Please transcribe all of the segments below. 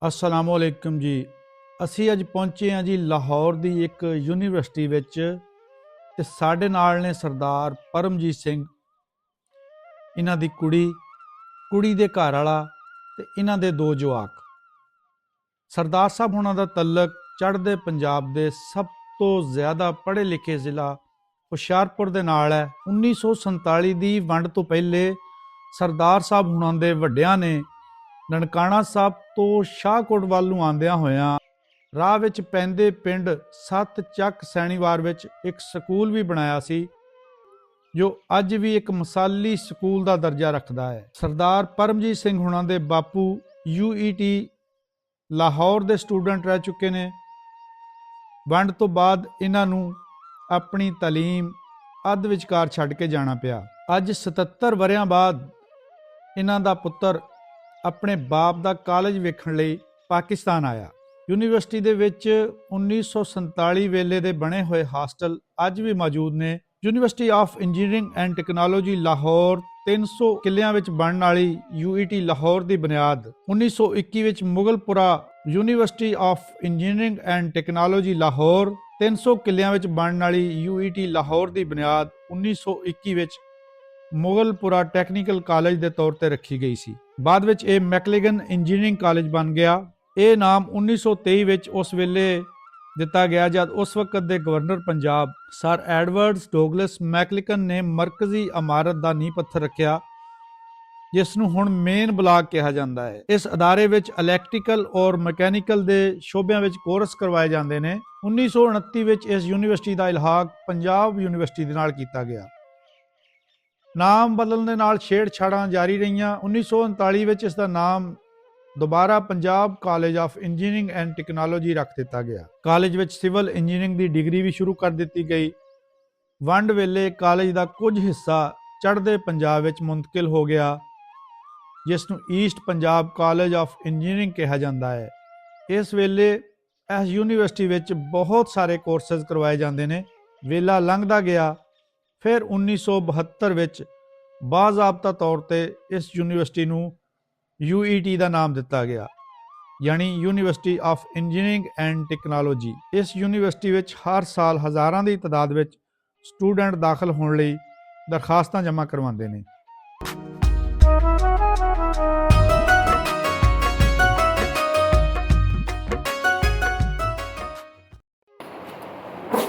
अस्सलामुअलैकुम जी। असी अज पहुंचे हाँ जी लाहौर की एक यूनीवर्सिटी विच ते साडे नाल ने सरदार परमजीत सिंह, इन्हां दी कुड़ी दे घर वाला ते इन्हां दे दो जवाक। सरदार साहब हुणां दा तलक चढ़दे पंजाब दे सब तो ज़्यादा पढ़े लिखे जिला हुशियारपुर दे नाल है। 1947 दी वंड तो पहले सरदार साहब हुणां दे वड्डियां ने ननकाणा साहब तो शाहकोट वाल नूं आंदियां होइयां राह विच पैंदे पिंड सत ਚੱਕ सैणीवार विच एक ਸਕੂਲ भी बनाया सी जो अज भी एक मिसाली ਸਕੂਲ ਦਾ दर्जा रखता है। सरदार परमजीत सिंह हुणां दे बापू UET लाहौर दे स्टूडेंट रह चुके ने। वंड तो बाद इन्हां नूं अपनी तालीम अध विचकार छड्ड के जाना पिया। अज 77 वरियां बाद इन्हां दा पुत्तर अपने बाप दा कालेज वेखण लई पाकिस्तान आया। यूनीवर्सिटी दे विच 1947 वेले दे बने हुए हास्टल अज भी मौजूद ने। University of engineering and technology Lahore 300 किलियां विच बनने वाली UET लाहौर दी बुनियाद 1921 विच Mughalpura university of engineering and technology Lahore 300 किलियां विच बनने वाली UET लाहौर दी बुनियाद 1921 विच मुगलपुरा टैक्नीकल कालेज के तौर पर रखी गई सी। बाद विच ये मैकलेगन इंजीनियरिंग कालेज बन गया। ये नाम 1923 विच उस वेले दिता गया जब उस वक्त के governor Punjab sir Edward Douglas Maclagan ने मरकजी इमारत का नींह पत्थर रखा जिसनूं हुण मेन ब्लॉक कहा जाता है। इस अदारे विच इलैक्ट्रिकल और मैकेनिकल के शोबियां विच कोर्स करवाए जाते हैं। 1929 विच इस यूनीवर्सिटी का इल्हाक पंजाब यूनीवर्सिटी दे नाल कीता गया। नाम बदलने नाल छेड़छाड़ां जारी रहियां। 1939 विच इसका नाम दोबारा Punjab college of engineering and technology रख दिता गया। कॉलेज विच सिविल इंजीनियरिंग की डिग्री भी शुरू कर दी गई। वंड वेले कॉलेज का कुछ हिस्सा चढ़दे पंजाब विच मुंतकिल हो गया जिसनूं East Punjab college of engineering कहा जाता है। इस वेले इस यूनीवर्सिटी विच बहुत सारे कोर्सेज करवाए जाते हैं। वेला लंघदा गया। फिर 1972 विच बाज़ाब्ता तौर पर इस यूनीवर्सिटी नूं UET का नाम दिता गया, यानी university of engineering and technology. इस यूनीवर्सिटी विच हर साल हज़ारां की तादाद विच स्टूडेंट दाखिल होने लई दरखास्तां जमा करवाते हैं।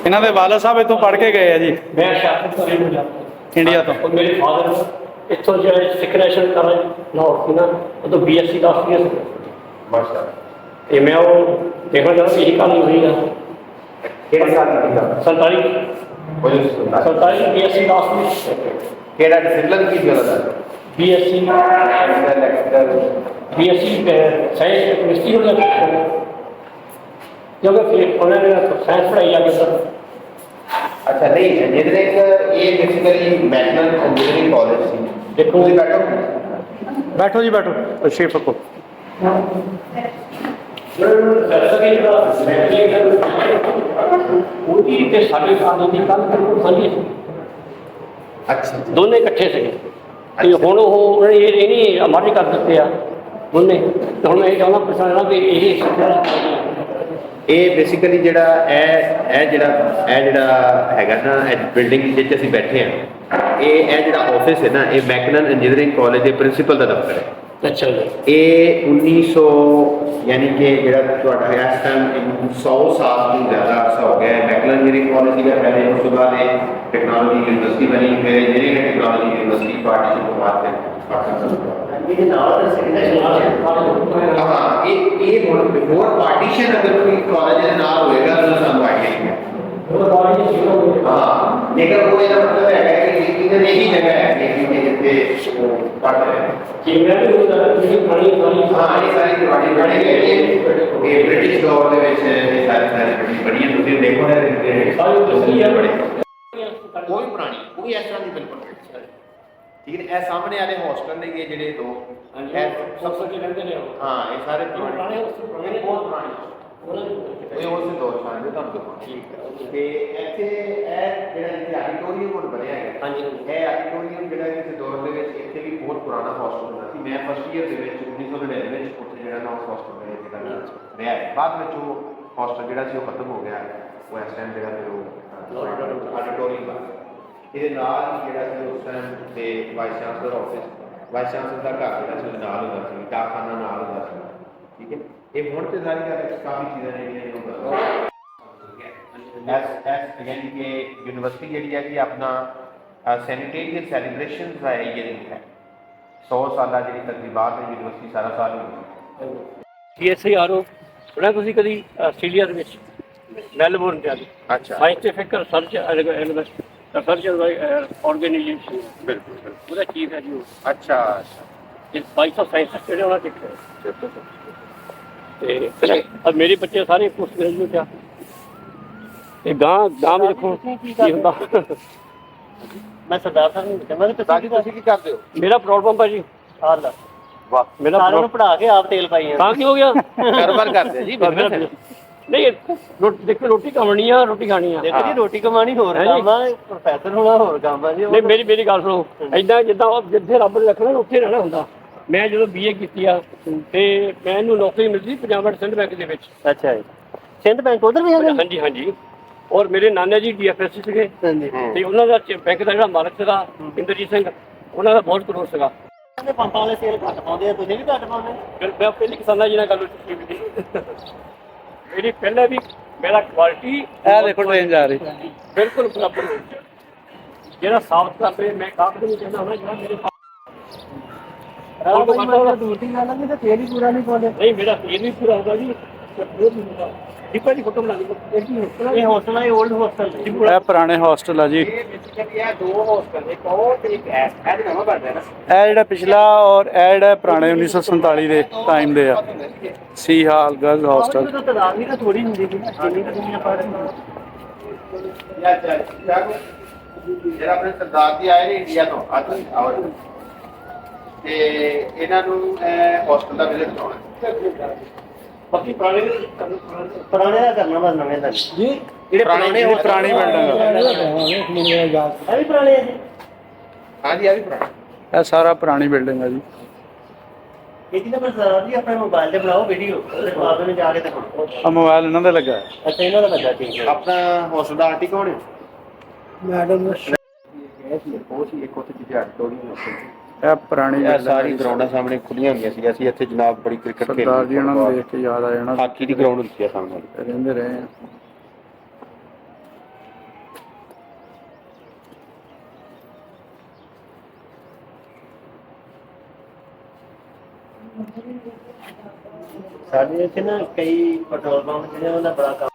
इन्हां दे वालिद साहब इत्थों पढ़ के गए हैं जी। मैं शाहपुर इंडिया तो। और मेरे फादर इतों जो सिख नेशनल कॉलेज लाहौर थी ना वो तो BSc 10 ईयर ये मैं वो देखना चाहता यही कहानी हुई है। 47 BSc 10 केड़ा डिसिप्लिन की जरूरत है? BSc साइंस केमिस्ट्री हो जाता क्योंकि फिर उन्होंने साइंस पढ़ाई आगे सर। अच्छा नहीं इंजीनियरिंग ये बेसिकली मैकेनिकल इंजीनियरिंग कॉलेज थी। देखो बैठो जी बैठो तशरीफ रखो। अच्छा दोनों इकट्ठे थे हुण उन्होंने ये नहीं हमारे कर दिते आ उन्हें तो हम ये चाहना पछाणना कि यही ये बेसिकली जिहड़ा हैगा ना बिल्डिंग जिस असीं बैठे हैं ये जिहड़ा ऑफिस है ना ये मैकेनिकल इंजीनियरिंग कॉलेज के प्रिंसीपल का दफ्तर है। अच्छा ये 1900 यानी कि जिहड़ा तुहाडा इस टाइम 100 साल तो ज़्यादा अर्सा हो गया है। मैकेनिकल इंजीनियरिंग कॉलेज का पहले उस तो बाद टेक्नोलॉजी यूनिवर्सिटी बनी, फिर engineering and technology university partition के बाद हाँ ये बिफोर पार्टीशन अगर कोई कॉलेज के नाल होएगा तो सानू आइडिया नहीं है। हाँ लेकिन वो इसका मतलब है कि इधर एक ही जगह है जिससे वो पढ़ रहे हैं। हाँ ये सारी पुरानी बने गए ये ब्रिटिश दौर के ये सारी बड़ी तुम देखो ना कोई पुरानी कोई इस तरह की बिल्कुल ठीक है। सामने वाले हॉस्टल ने ये जेडे दो सब रहते हैं। हाँ ये सारे पुराने बहुत पुराने ਇਹ ਉਸੇ ਦੌਰ ਸਾਂਝੇ ਤੁਹਾਨੂੰ ਦਿਖਾਉਣਾ। ਠੀਕ ਹੈ ਤੇ ਇੱਥੇ ਇਹ ਜਿਹੜਾ ਇੱਥੇ ਆਡੀਟੋਰੀਅਮ ਹੁਣ ਬਣਿਆ ਹੈ, ਹਾਂਜੀ ਇਹ ਆਡੀਟੋਰੀਅਮ ਜਿਹੜਾ ਕਿਸੇ ਦੌਰ ਦੇ ਵਿੱਚ ਇੱਥੇ ਵੀ ਬਹੁਤ ਪੁਰਾਣਾ ਹੌਸਟਲ ਹੁੰਦਾ ਸੀ। ਮੈਂ ਫਸਟ ਈਅਰ ਦੇ ਵਿੱਚ 1999 ਵਿੱਚ ਉੱਥੇ ਜਿਹੜਾ ਨਾ ਉਸ ਹੌਸਟਲ ਦੇ ਵਿੱਚ ਜਿਹੜਾ ਰਿਹਾ ਹੈ। ਬਾਅਦ ਵਿੱਚ ਉਹ ਹੌਸਟਲ ਜਿਹੜਾ ਸੀ ਉਹ ਖਤਮ ਹੋ ਗਿਆ। ਉਹ ਇਸ ਟਾਈਮ ਜਿਹੜਾ ਫਿਰ ਉਹ ਆਡੀਟੋਰੀਅਮ ਬਣ ਗਿਆ। ਇਹਦੇ ਨਾਲ ਹੀ ਜਿਹੜਾ ਸੀ ਉਸ ਟਾਈਮ ਤੇ vice chancellor office, vice chancellor ਦਾ ਘਰ ਜਿਹੜਾ ਸੀ ਨਾਲ ਹੁੰਦਾ ਸੀ, ਡਾਕਖਾਨਾ ਨਾਲ ਹੁੰਦਾ ਸੀ। ਠੀਕ ਹੈ, ਇਹ ਹੁਣ ਤੇ ਸਾਰੀ ਗੱਲ ਕਾਫੀ ਚੀਜ਼ਾਂ ਜਿਹੜੀਆਂ ਨੇ ਉਹ ਬਦਲ ਐਸ ਯਾਨੀ ਕਿ ਯੂਨੀਵਰਸਿਟੀ ਜਿਹੜੀ ਹੈ ਕਿ ਆਪਣਾ ਸੈਨੀਟੇਰੀਅਨ ਸੈਲੀਬ੍ਰੇਸ਼ਨਸ ਦਾ ਇਹ ਦਿਨ ਹੈ। 100 ਸਾਲਾ ਜਿਹੜੀ ਤਕਰੀਬਾਤ ਹੈ ਯੂਨੀਵਰਸਿਟੀ ਸਾਰਾ ਸਾਲ ਹੁੰਦੀ ਹੈ। CSIRO ਸੁਣਿਆ ਤੁਸੀਂ ਕਦੀ? ਆਸਟ੍ਰੇਲੀਆ ਦੇ ਵਿੱਚ ਮੈਲਬੌਰਨ ਜਾ ਕੇ ਅੱਛਾ, ਸਾਇੰਟੀਫਿਕ ਰਿਸਰਚ ਰਿਸਰਚ ਆਰਗੇਨਾਈਜੇਸ਼ਨ ਬਿਲਕੁਲ ਉਹਦਾ ਚੀਫ ਹੈ ਜੀ ਉਹ। ਅੱਛਾ ਇਸ 2200 ਸਾਇੰਸ ਜਿਹੜੇ ਉਹਨਾਂ ਦੇ ਤੇ ਮੇਰੇ ਬੱਚੇ ਸਾਰੇ ਪੋਸਟ ਗ੍ਰੈਜੂਏਟ ਆ। ਤੇ ਗਾਂ ਵੀ ਦੇਖੋ ਕੀ ਹੁੰਦਾ। ਮੈਂ ਸਰਦਾਰ ਸਾਹਿਬ ਨੂੰ ਕਹਿੰਦਾ ਸਾਜੀ ਤੁਸੀਂ ਕੀ ਕਰਦੇ ਹੋ? ਮੇਰਾ ਪ੍ਰੋਬਲਮ ਹੈ ਜੀ ਹਾਲ ਵਾਹ, ਮੇਰਾ ਸਾਰਿਆਂ ਨੂੰ ਪੜਾ ਕੇ ਆਪ ਤੇਲ ਪਾਈ ਤਾਂ ਕੀ ਹੋ ਗਿਆ? ਕਾਰੋਬਾਰ ਕਰਦੇ ਜੀ business ਹੈ। ਨਹੀਂ ਦੇਖੋ ਰੋਟੀ ਕਮਾਣੀ ਆ, ਰੋਟੀ ਖਾਣੀ ਆ। ਦੇਖੋ ਜੀ ਰੋਟੀ ਕਮਾਣੀ ਹੋਰ ਕੰਮ ਆ, ਪ੍ਰੋਫੈਸਰ ਹੋਣਾ ਹੋਰ ਕੰਮ ਆ ਜੀ। ਨਹੀਂ ਮੇਰੀ ਗੱਲ ਸੁਣੋ, ਏਦਾਂ ਜਿੱਦਾਂ ਜਿੱਥੇ ਰੱਬ ਨੇ ਰੱਖਣਾ ਉੱਥੇ ਰਹਿਣਾ ਹੁੰਦਾ। ਮੈਂ ਜਦੋਂ BA ਕੀਤੀ ਆ ਤੇ ਮੈਨੂੰ ਨੌਕਰੀ ਮਿਲੀ ਪੰਜਾਬ ਐਂਡ ਸਿੰਧ ਬੈਂਕ ਦੇ ਵਿੱਚ। ਅੱਛਾ ਜੀ, ਸਿੰਧ ਬੈਂਕ ਉਧਰ ਵੀ ਹੈਗਾ? ਹਾਂਜੀ ਹਾਂਜੀ। ਔਰ ਮੇਰੇ ਨਾਨਾ ਜੀ DFS ਸੀਗੇ ਤੇ ਉਹਨਾਂ ਦਾ ਬੈਂਕ ਦਾ ਜਿਹੜਾ ਮਾਲਕ ਸੀਗਾ ਇੰਦਰਜੀਤ ਸਿੰਘ, ਉਹਨਾਂ ਦਾ ਬਹੁਤ ਕਰੋੜ ਸੀਗਾ। ਪੰਪਾਂ ਵਾਲੇ ਸੇਲ ਘੱਟ ਪਾਉਂਦੇ ਆ, ਤੁਸੀਂ ਵੀ ਘੱਟ ਪਾਉਂਦੇ? ਫਿਰ ਮੈਂ ਪਹਿਲੀ ਕਿਸਾਨਾਂ ਜੀ ਨਾਲ ਗੱਲ ਕੀਤੀ ਮੇਰੀ ਪਹਿਲਾਂ ਵੀ ਮੇਰਾ ਕੁਆਲਿਟੀ ਇਹ ਦੇਖੋ ਟ੍ਰੇਨ ਜਾ ਰਹੀ। ਬਿਲਕੁਲ ਬਰਾਬਰ ਹੋ ਗਿਆ। ਜਿਹੜਾ ਸਾਫ ਕਰਦੇ ਮੈਂ ਕਾਹਦੇ ਨੂੰ ਕਹਿੰਦਾ ਹੁੰਦਾ ਜਿਹੜਾ ਮੇਰੇ ਦੂਰ ਦੀ ਗੱਲ ਆ ਕਿ ਤੇਲ ਹੀ ਪੂਰਾ ਨਹੀਂ ਪਾਉਂਦੇ। ਨਹੀਂ ਮੇਰਾ ਫੇਰ ਵੀ ਪੂਰਾ ਹੋਗਾ ਜੀ। ਦੀਪਾ ਦੀ ਫੋਟੋ ਬਣਾ ਲਈ ਇਹ ਹੌਸਟਲ ਹੈ, 올ਡ ਹੌਸਟਲ ਇਹ ਪੁਰਾਣੇ ਹੌਸਟਲ ਆ ਜੀ। ਇਹ ਬੇਸਿਕਲੀ ਇਹ ਦੋ ਹੌਸਟਲ, ਇੱਕ ਉਹ ਤੇ ਇੱਕ ਇਹ ਨਵਾਂ ਬਣ ਰਿਹਾ ਨਾ। ਇਹ ਜਿਹੜਾ ਪਿਛਲਾ ਔਰ ਇਹ ਜਿਹੜਾ ਪੁਰਾਣੇ 1947 ਦੇ ਟਾਈਮ ਦੇ ਆ। ਸੀ ਹਾਲ ਗਰਲਜ਼ ਹੌਸਟਲ। ਤਾਂ ਤਾਦਾਦ ਵੀ ਤਾਂ ਥੋੜੀ ਹੁੰਦੀ ਸੀ, ਜਿੰਨੀ ਕਿ ਦੁਨੀਆ ਪੜ੍ਹ ਰਹੀ ਜਿਹੜਾ ਆਪਣੇ ਸਰਦਾਰ ਜੀ ਆਏ ਨੇ ਇੰਡੀਆ ਤੋਂ ਅੱਜ ਆਵਰ ਤੇ ਇਹਨਾਂ ਨੂੰ ਹੌਸਟਲ ਦਾ ਵਿਜ਼ਿਟ ਕਰਾਉਣਾ। ਬਾਕੀ ਪੁਰਾਣੇ ਪੁਰਾਣੇ ਦਾ ਕਰਨਾ ਬਸ ਨਵੇਂ ਦਾ ਜੀ। ਜਿਹੜੇ ਪੁਰਾਣੀ ਪੁਰਾਣੀ ਬਿਲਡਿੰਗ ਇਹ ਵੀ ਪੁਰਾਣੇ ਆ ਜੀ। ਹਾਂਜੀ ਇਹ ਵੀ ਪੁਰਾਣਾ। ਇਹ ਸਾਰਾ ਪੁਰਾਣੀ ਬਿਲਡਿੰਗ ਆ ਜੀ। ਇਹ ਜੀ ਤਾਂ ਮੈਂ ਸਰਦਾਰ ਜੀ ਆਪਣੇ ਮੋਬਾਈਲ ਤੇ ਬਣਾਓ ਵੀਡੀਓ, ਉਹਦੇ ਬਾਅਦ ਵਿੱਚ ਜਾ ਕੇ ਦਿਖਾਓ। ਆ ਮੋਬਾਈਲ ਇਹਨਾਂ ਦਾ ਲੱਗਾ ਹੈ। ਅੱਛਾ ਇਹਨਾਂ ਦਾ ਲੱਗਾ, ਠੀਕ ਹੈ। ਆਪਣਾ ਹੌਸਟਲ ਦਾ ਆਂਟੀ ਕੌਣ ਹੈ? ਮੈਡਮ ਉਹ ਸੀ ਇੱਕ ਉੱਥੇ ਜਿਹਦੀ ਆਡੀਟੋਰੀਅਮ ਸੀ। ਇਹ ਪੁਰਾਣੀ ਇਹ building ਸਾਰੀ ਆ। ਗਰਾਊਂਡਾਂ ਸਾਹਮਣੇ ਖੁੱਲੀਆਂ ਹੋਈਆਂ ਸੀ। ਅਸੀਂ ਇੱਥੇ ਜਨਾਬ ਬੜੀ ਕ੍ਰਿਕਟ ਖੇਡੀ। ਸਰਦਾਰ ਜੀ ਉਹਨਾਂ ਨੂੰ ਦੇਖ ਕੇ ਯਾਦ ਆ ਜਾਣਾ। ਹਾਕੀ ਦੀ ਗਰਾਊਂਡ ਹੁੰਦੀ ਆ ਸਾਹਮਣੇ। ਰਹਿੰਦੇ ਰਹੇ ਆ। ਸਾਡੇ ਇੱਥੇ ਨਾ ਕਈ ਪੈਟਰੋਲ ਪੰਪ ਜਿਹੜੇ ਉਹਨਾਂ ਦਾ ਬੜਾ ਕੰਮ